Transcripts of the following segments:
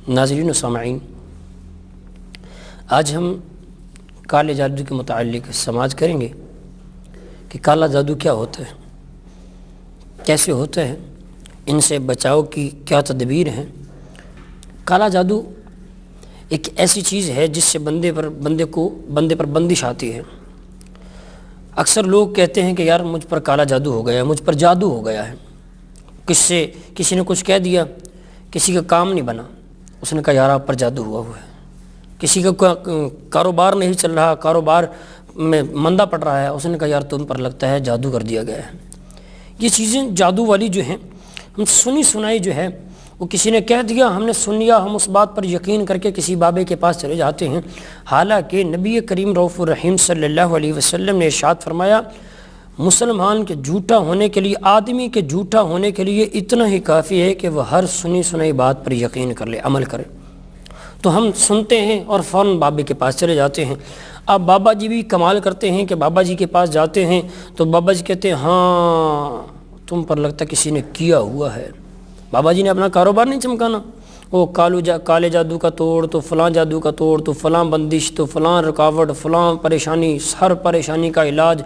ناظرین و سامعین، آج ہم کالے جادو کے متعلق سماعت کریں گے کہ کالا جادو کیا ہوتا ہے، کیسے ہوتا ہے، ان سے بچاؤ کی کیا تدبیر ہیں۔ کالا جادو ایک ایسی چیز ہے جس سے بندے پر بندش آتی ہے۔ اکثر لوگ کہتے ہیں کہ یار مجھ پر کالا جادو ہو گیا، مجھ پر جادو ہو گیا ہے۔ کسی نے کچھ کہہ دیا، کسی کا کام نہیں بنا، اس نے کہا یار آپ پر جادو ہوا ہے۔ کسی کا کاروبار نہیں چل رہا، کاروبار میں مندہ پڑ رہا ہے، اس نے کہا یار تم پر لگتا ہے جادو کر دیا گیا ہے۔ یہ چیزیں جادو والی جو ہیں، ہم سنی سنائی جو ہے وہ کسی نے کہہ دیا، ہم نے سن لیا، ہم اس بات پر یقین کر کے کسی بابے کے پاس چلے جاتے ہیں۔ حالانکہ نبی کریم رؤوف الرحیم صلی اللہ علیہ وسلم نے ارشاد فرمایا، مسلمان کے جھوٹا ہونے کے لیے، آدمی کے جھوٹا ہونے کے لیے اتنا ہی کافی ہے کہ وہ ہر سنی سنائی بات پر یقین کر لے، عمل کرے۔ تو ہم سنتے ہیں اور فوراً بابے کے پاس چلے جاتے ہیں۔ اب بابا جی بھی کمال کرتے ہیں کہ بابا جی کے پاس جاتے ہیں تو بابا جی کہتے ہیں ہاں تم پر لگتا کسی نے کیا ہوا ہے۔ بابا جی نے اپنا کاروبار نہیں چمکانا، وہ کالے جادو کا توڑ، تو فلاں جادو کا توڑ، تو فلاں بندش، تو فلاں رکاوٹ، فلاں پریشانی، ہر پریشانی کا علاج۔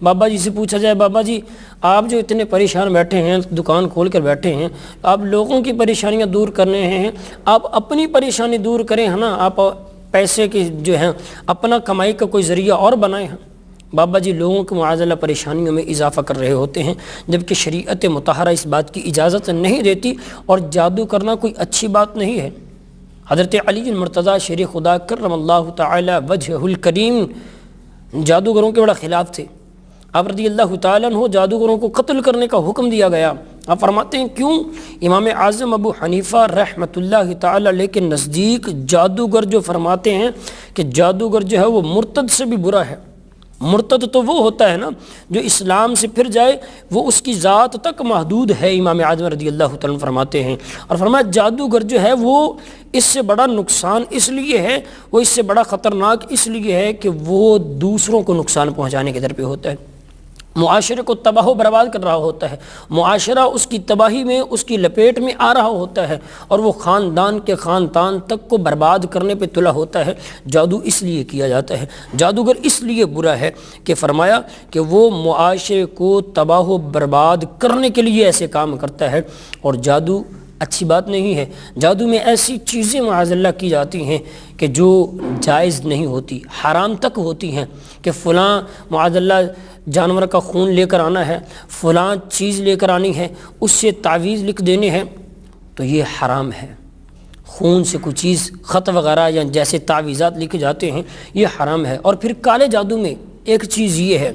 بابا جی سے پوچھا جائے بابا جی آپ جو اتنے پریشان بیٹھے ہیں، دکان کھول کر بیٹھے ہیں، آپ لوگوں کی پریشانیاں دور کرنے ہیں، آپ اپنی پریشانی دور کریں ہے نا، آپ پیسے کی جو ہیں اپنا کمائی کا کوئی ذریعہ اور بنائیں ہیں۔ بابا جی لوگوں کے معاذلہ پریشانیوں میں اضافہ کر رہے ہوتے ہیں، جبکہ شریعت مطہرہ اس بات کی اجازت نہیں دیتی، اور جادو کرنا کوئی اچھی بات نہیں ہے۔ حضرت علی المرتضیٰ شیر خدا کرم اللہ تعالی وجہہ الکریم جادوگروں کے بڑا خلاف تھے۔ آپ رضی اللہ تعالیٰ عنہ جادوگروں کو قتل کرنے کا حکم دیا گیا۔ آپ فرماتے ہیں کیوں؟ امام اعظم ابو حنیفہ رحمۃ اللہ تعالی علیہ کے نزدیک جادوگر جو فرماتے ہیں کہ جادوگر جو ہے وہ مرتد سے بھی برا ہے۔ مرتد تو وہ ہوتا ہے نا جو اسلام سے پھر جائے، وہ اس کی ذات تک محدود ہے، امام اعظم رضی اللہ تعالیٰ فرماتے ہیں۔ اور فرمایا جادوگر جو ہے وہ اس سے بڑا نقصان اس لیے ہے، وہ اس سے بڑا خطرناک اس لیے ہے کہ وہ دوسروں کو نقصان پہنچانے کے در پہ ہوتا ہے، معاشرے کو تباہ و برباد کر رہا ہوتا ہے، معاشرہ اس کی تباہی میں، اس کی لپیٹ میں آ رہا ہوتا ہے، اور وہ خاندان کے خاندان تک کو برباد کرنے پہ تلا ہوتا ہے۔ جادو اس لیے کیا جاتا ہے، جادوگر اس لیے برا ہے کہ فرمایا کہ وہ معاشرے کو تباہ و برباد کرنے کے لیے ایسے کام کرتا ہے، اور جادو اچھی بات نہیں ہے۔ جادو میں ایسی چیزیں معاذ اللہ کی جاتی ہیں کہ جو جائز نہیں ہوتی، حرام تک ہوتی ہیں، کہ فلاں معاذ اللہ جانور کا خون لے کر آنا ہے، فلاں چیز لے کر آنی ہے، اس سے تعویذ لکھ دینے ہیں، تو یہ حرام ہے۔ خون سے کوئی چیز، خط وغیرہ یا جیسے تعویذات لکھے جاتے ہیں، یہ حرام ہے۔ اور پھر کالے جادو میں ایک چیز یہ ہے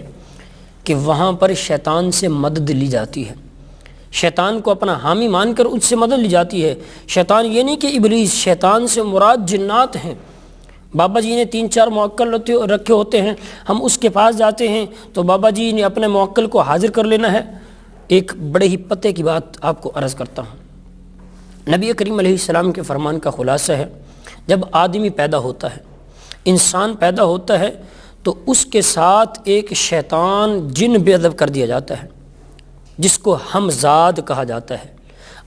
کہ وہاں پر شیطان سے مدد لی جاتی ہے، شیطان کو اپنا حامی مان کر اس سے مدد لی جاتی ہے۔ شیطان یہ نہیں کہ ابلیس، شیطان سے مراد جنات ہیں۔ بابا جی نے 3-4 موکل رکھے ہوتے ہیں، ہم اس کے پاس جاتے ہیں تو بابا جی نے اپنے موکل کو حاضر کر لینا ہے۔ ایک بڑے ہی پتے کی بات آپ کو عرض کرتا ہوں، نبی کریم علیہ السلام کے فرمان کا خلاصہ ہے، جب آدمی پیدا ہوتا ہے، انسان پیدا ہوتا ہے، تو اس کے ساتھ ایک شیطان جن بے ادب کر دیا جاتا ہے، جس کو ہمزاد کہا جاتا ہے۔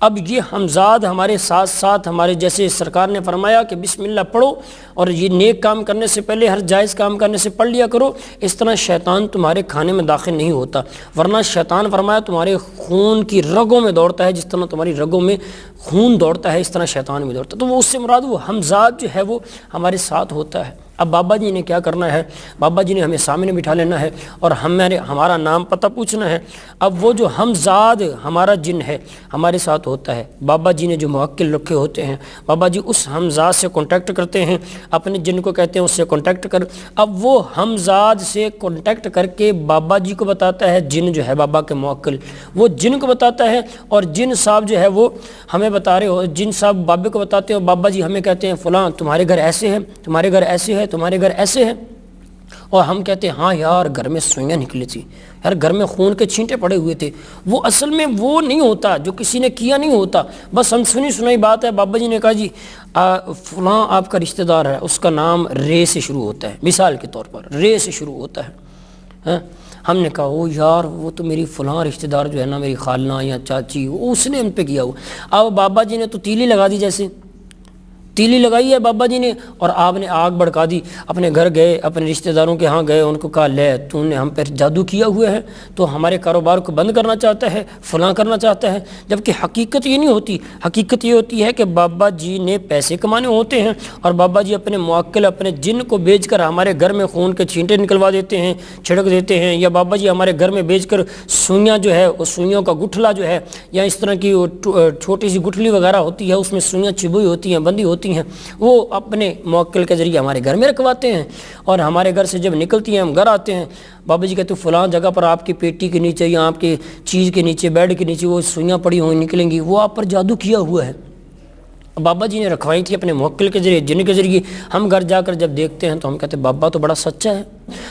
اب یہ ہمزاد ہمارے ساتھ ساتھ، ہمارے جیسے سرکار نے فرمایا کہ بسم اللہ پڑھو، اور یہ نیک کام کرنے سے پہلے ہر جائز کام کرنے سے پڑھ لیا کرو، اس طرح شیطان تمہارے کھانے میں داخل نہیں ہوتا، ورنہ شیطان فرمایا تمہارے خون کی رگوں میں دوڑتا ہے، جس طرح تمہاری رگوں میں خون دوڑتا ہے اس طرح شیطان میں دوڑتا ہے۔ تو وہ اس سے مراد وہ ہمزاد جو ہے وہ ہمارے ساتھ ہوتا ہے۔ اب بابا جی نے کیا کرنا ہے؟ بابا جی نے ہمیں سامنے بٹھا لینا ہے اور ہمارا نام پتہ پوچھنا ہے۔ اب وہ جو ہمزاد ہمارا جن ہے ہمارے ساتھ ہوتا ہے، بابا جی نے جو موکل رکھے ہوتے ہیں، بابا جی اس ہمزاد سے کانٹیکٹ کرتے ہیں، اپنے جن کو کہتے ہیں اس سے کانٹیکٹ کر۔ اب وہ ہمزاد سے کانٹیکٹ کر کے بابا جی کو بتاتا ہے، جن جو ہے بابا کے موکل وہ جن کو بتاتا ہے، اور جن صاحب جو ہے وہ ہمیں بتا رہے ہو، جن صاحب بابے کو بتاتے ہو، بابا جی ہمیں کہتے ہیں فلاں تمہارے گھر ایسے ہے، تمہارے گھر ایسے ہے، تمہارے گھر ایسے ہے، اور ہم کہتے ہیں ہاں یار گھر میں سوئیاں نکلی تھی، یار گھر میں خون کے چھینٹے پڑے ہوئے تھے۔ وہ اصل میں وہ نہیں ہوتا جو کسی نے کیا نہیں ہوتا، بس ہم سنی سنائی بات ہے۔ بابا جی نے کہا جی فلاں آپ کا رشتہ دار ہے، اس کا نام رے سے شروع ہوتا ہے، مثال کے طور پر رے سے شروع ہوتا ہے۔ ہم نے کہا وہ یار وہ تو میری فلاں رشتہ دار جو ہے نا، میری خالہ یا چاچی، اس نے ہم پہ کیا ہوا۔ اب بابا جی نے تو تیلی لگا دی، جیسے تیلی لگائی ہے بابا جی نے اور آپ نے آگ بھڑکا دی، اپنے گھر گئے، اپنے رشتہ داروں کے ہاں گئے، ان کو کہا لے تو نے ہم پر جادو کیا ہوا ہے، تو ہمارے کاروبار کو بند کرنا چاہتا ہے، فلاں کرنا چاہتا ہے، جبکہ حقیقت یہ نہیں ہوتی۔ حقیقت یہ ہوتی ہے کہ بابا جی نے پیسے کمانے ہوتے ہیں اور بابا جی اپنے موکل، اپنے جن کو بیچ کر ہمارے گھر میں خون کے چھینٹے نکلوا دیتے ہیں، چھڑک دیتے ہیں، یا بابا جی ہمارے گھر میں بیچ کر سوئیاں جو ہے، اس سوئیوں کا گٹھلا جو ہے، یا اس طرح کی چھوٹی سی گٹھلی وغیرہ ہوتی ہے، اس میں سوئیاں چبوئی ہوتی ہیں، بندی ہوتی ہیں، وہ اپنے موکل کے ذریعے ہمارے گھر میں رکھواتے ہیں، اور ہمارے گھر سے جب نکلتی ہیں ہم گھر آتے ہیں، بابا جی کہتے ہیں فلاں جگہ پر آپ کی پیٹی کے نیچے یا آپ کی چیز کے نیچے، بیڈ کے نیچے وہ سوئیاں پڑی ہوئی نکلیں گی، وہ آپ پر جادو کیا ہوا ہے۔ بابا جی نے رکھوائی تھی اپنے موکل کے ذریعے، جن کے ذریعے۔ ہم گھر جا کر جب دیکھتے ہیں تو ہم کہتے ہیں بابا تو بڑا سچا ہے۔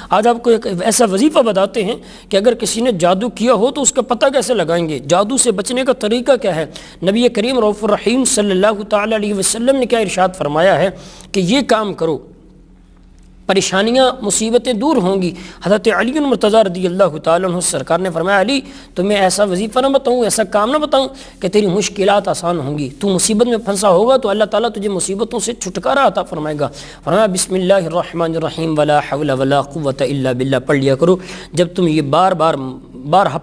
آج آپ کو ایک ایسا وظیفہ بتاتے ہیں کہ اگر کسی نے جادو کیا ہو تو اس کا پتہ کیسے لگائیں گے، جادو سے بچنے کا طریقہ کیا ہے۔ نبی کریم رؤوف الرحیم صلی اللہ تعالی علیہ وسلم نے کیا ارشاد فرمایا ہے کہ یہ کام کرو، پریشانیاں مصیبتیں دور ہوں گی۔ حضرت علی المرتضیٰ رضی اللہ تعالیٰ عنہ سرکار نے فرمایا علی تمہیں ایسا وظیفہ نہ بتاؤں، ایسا کام نہ بتاؤں کہ تیری مشکلات آسان ہوں گی، تو مصیبت میں پھنسا ہوگا تو اللہ تعالیٰ تجھے مصیبتوں سے چھٹکارا عطا فرمائے گا۔ فرمایا بسم اللہ الرحمن الرحیم ولا حول ولا قوۃ الا باللہ پڑھ لیا کرو۔ جب تم یہ بار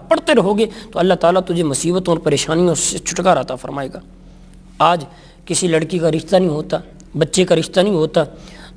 پڑھتے رہو گے تو اللہ تعالیٰ تجھے مصیبتوں اور پریشانیوں سے چھٹکارا عطا فرمائے گا۔ آج کسی لڑکی کا رشتہ نہیں ہوتا، بچے کا رشتہ نہیں ہوتا،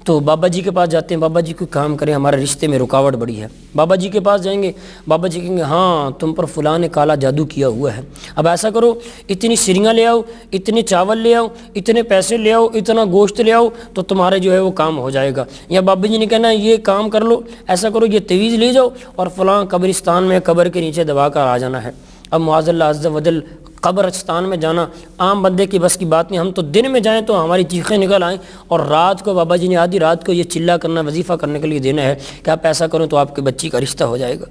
تو بابا جی کے پاس جاتے ہیں، بابا جی کوئی کام کریں، ہمارے رشتے میں رکاوٹ بڑی ہے۔ بابا جی کے پاس جائیں گے، بابا جی کہیں گے ہاں تم پر فلاں نے کالا جادو کیا ہوا ہے، اب ایسا کرو اتنی سریاں لے آؤ، اتنے چاول لے آؤ، اتنے پیسے لے آؤ، اتنا گوشت لے آؤ تو تمہارے جو ہے وہ کام ہو جائے گا۔ یا بابا جی نے کہنا یہ کام کر لو، ایسا کرو یہ تعویذ لے جاؤ اور فلاں قبرستان میں قبر کے نیچے دبا کر آ جانا ہے۔ اب معاذ اللہ عز و جل قبرستان میں جانا عام بندے کی بس کی بات نہیں، ہم تو دن میں جائیں تو ہماری چیخیں نکل آئیں، اور رات کو بابا جی نے آدھی رات کو یہ چلا کرنا وظیفہ کرنے کے لیے دینا ہے کہ آپ ایسا کرو تو آپ کے بچی کا رشتہ ہو جائے گا۔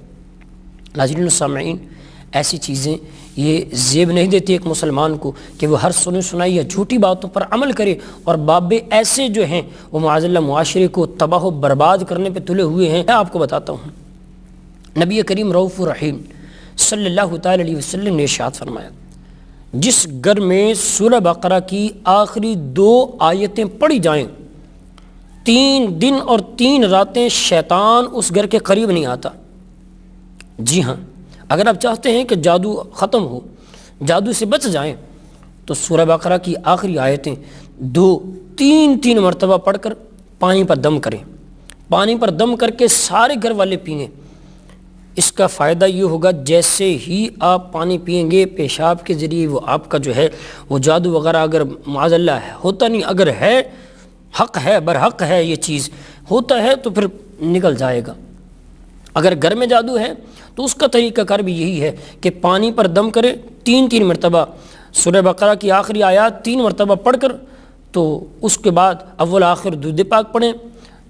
ناظرین و سامعین، ایسی چیزیں یہ زیب نہیں دیتی ایک مسلمان کو کہ وہ ہر سنی سنائی یا جھوٹی باتوں پر عمل کرے، اور بابے ایسے جو ہیں وہ معاذ اللہ معاشرے کو تباہ و برباد کرنے پہ تلے ہوئے ہیں۔ میں آپ کو بتاتا ہوں، نبی کریم رؤوف الرحیم صلی اللہ تعالی علیہ وسلم نے ارشاد فرمایا جس گھر میں سورہ بقرہ کی آخری 2 آیتیں پڑھی جائیں 3 دن اور 3 راتیں شیطان اس گھر کے قریب نہیں آتا۔ جی ہاں، اگر آپ چاہتے ہیں کہ جادو ختم ہو، جادو سے بچ جائیں، تو سورہ بقرہ کی آخری آیتیں 2-3 مرتبہ پڑھ کر پانی پر دم کریں، پانی پر دم کر کے سارے گھر والے پئیں۔ اس کا فائدہ یہ ہوگا جیسے ہی آپ پانی پئیں گے پیشاب کے ذریعے وہ آپ کا جو ہے وہ جادو وغیرہ اگر معاذ اللہ ہوتا نہیں، اگر ہے حق ہے، برحق ہے یہ چیز ہوتا ہے تو پھر نکل جائے گا۔ اگر گھر میں جادو ہے تو اس کا طریقہ کار بھی یہی ہے کہ پانی پر دم کرے 3 مرتبہ، سورہ بقرہ کی آخری آیات 3 مرتبہ پڑھ کر، تو اس کے بعد اول آخر درود پاک پڑھیں،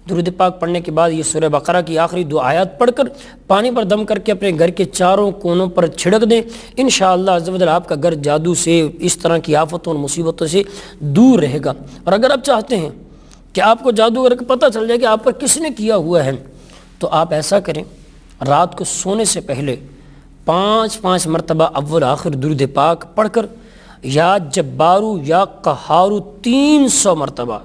درود پاک پڑھنے کے بعد یہ سورہ بقرہ کی آخری 2 آیات پڑھ کر پانی پر دم کر کے اپنے گھر کے چاروں کونوں پر چھڑک دیں۔ انشاءاللہ عز و جل آپ کا گھر جادو سے، اس طرح کی آفتوں اور مصیبتوں سے دور رہے گا۔ اور اگر آپ چاہتے ہیں کہ آپ کو جادو کر کے پتہ چل جائے کہ آپ پر کس نے کیا ہوا ہے، تو آپ ایسا کریں، رات کو سونے سے پہلے 5 مرتبہ اول آخر درود پاک پڑھ کر یا جبارو یا قہارو 300 مرتبہ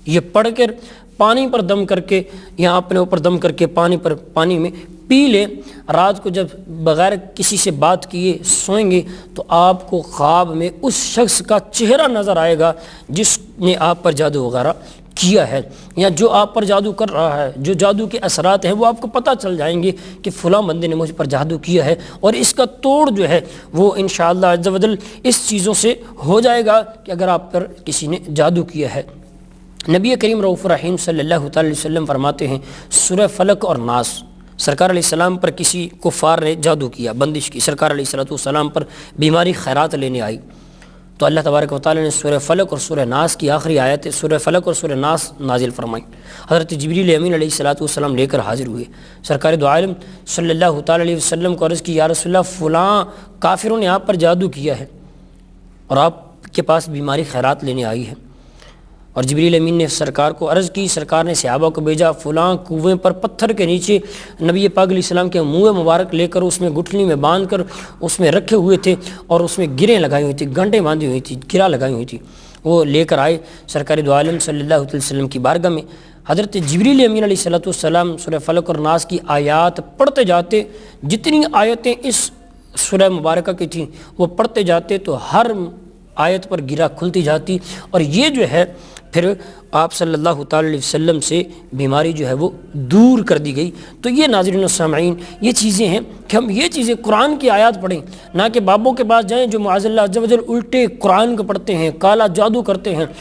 یہ پڑھ کر پانی پر دم کر کے یا اپنے اوپر دم کر کے پانی میں پی لیں۔ رات کو جب بغیر کسی سے بات کیے سوئیں گے تو آپ کو خواب میں اس شخص کا چہرہ نظر آئے گا جس نے آپ پر جادو وغیرہ کیا ہے، یا جو آپ پر جادو کر رہا ہے، جو جادو کے اثرات ہیں وہ آپ کو پتہ چل جائیں گے کہ فلاں بندے نے مجھ پر جادو کیا ہے، اور اس کا توڑ جو ہے وہ انشاءاللہ عز و جل اس چیزوں سے ہو جائے گا کہ اگر آپ پر کسی نے جادو کیا ہے۔ نبی کریم رؤوف الرحیم صلی اللہ تعالی علیہ وسلم فرماتے ہیں سورہ فلق اور ناس، سرکار علیہ السلام پر کسی کفار نے جادو کیا، بندش کی، سرکار علیہ السلام پر بیماری خیرات لینے آئی، تو اللہ تبارک و تعالی نے سورہ فلق اور سورہ ناس کی آخری آیت سورہ فلق اور سورہ ناس نازل فرمائیں۔ حضرت جبریل امین علیہ السلام لے کر حاضر ہوئے، سرکار دو عالم صلی اللہ تعالی علیہ وسلم کو عرض کی یا رسول اللہ فلاں کافروں نے آپ پر جادو کیا ہے اور آپ کے پاس بیماری خیرات لینے آئی ہے۔ اور جبریل امین نے سرکار کو عرض کی، سرکار نے صحابہ کو بھیجا فلاں کنویں پر پتھر کے نیچے نبی پاک علیہ السلام کے منہ مبارک لے کر اس میں گٹھلی میں باندھ کر اس میں رکھے ہوئے تھے، اور اس میں گریں لگائی ہوئی تھی، گنڈیں باندھی ہوئی تھی، گرا لگائی ہوئی تھی۔ وہ لے کر آئے سرکار دو عالم صلی اللہ علیہ وسلم کی بارگاہ میں۔ حضرت جبریل امین علیہ السلام سورہ فلق اور ناس کی آیات پڑھتے جاتے، جتنی آیتیں اس سورہ مبارکہ کی تھیں وہ پڑھتے جاتے تو ہر آیت پر گرہ کھلتی جاتی، اور یہ جو ہے پھر آپ صلی اللہ تعالی علیہ وسلم سے بیماری جو ہے وہ دور کر دی گئی۔ تو یہ ناظرین و سامعین یہ چیزیں ہیں کہ ہم یہ چیزیں قرآن کی آیات پڑھیں، نہ کہ بابوں کے پاس جائیں جو معاذ اللہ عز و جل الٹے قرآن کو پڑھتے ہیں، کالا جادو کرتے ہیں۔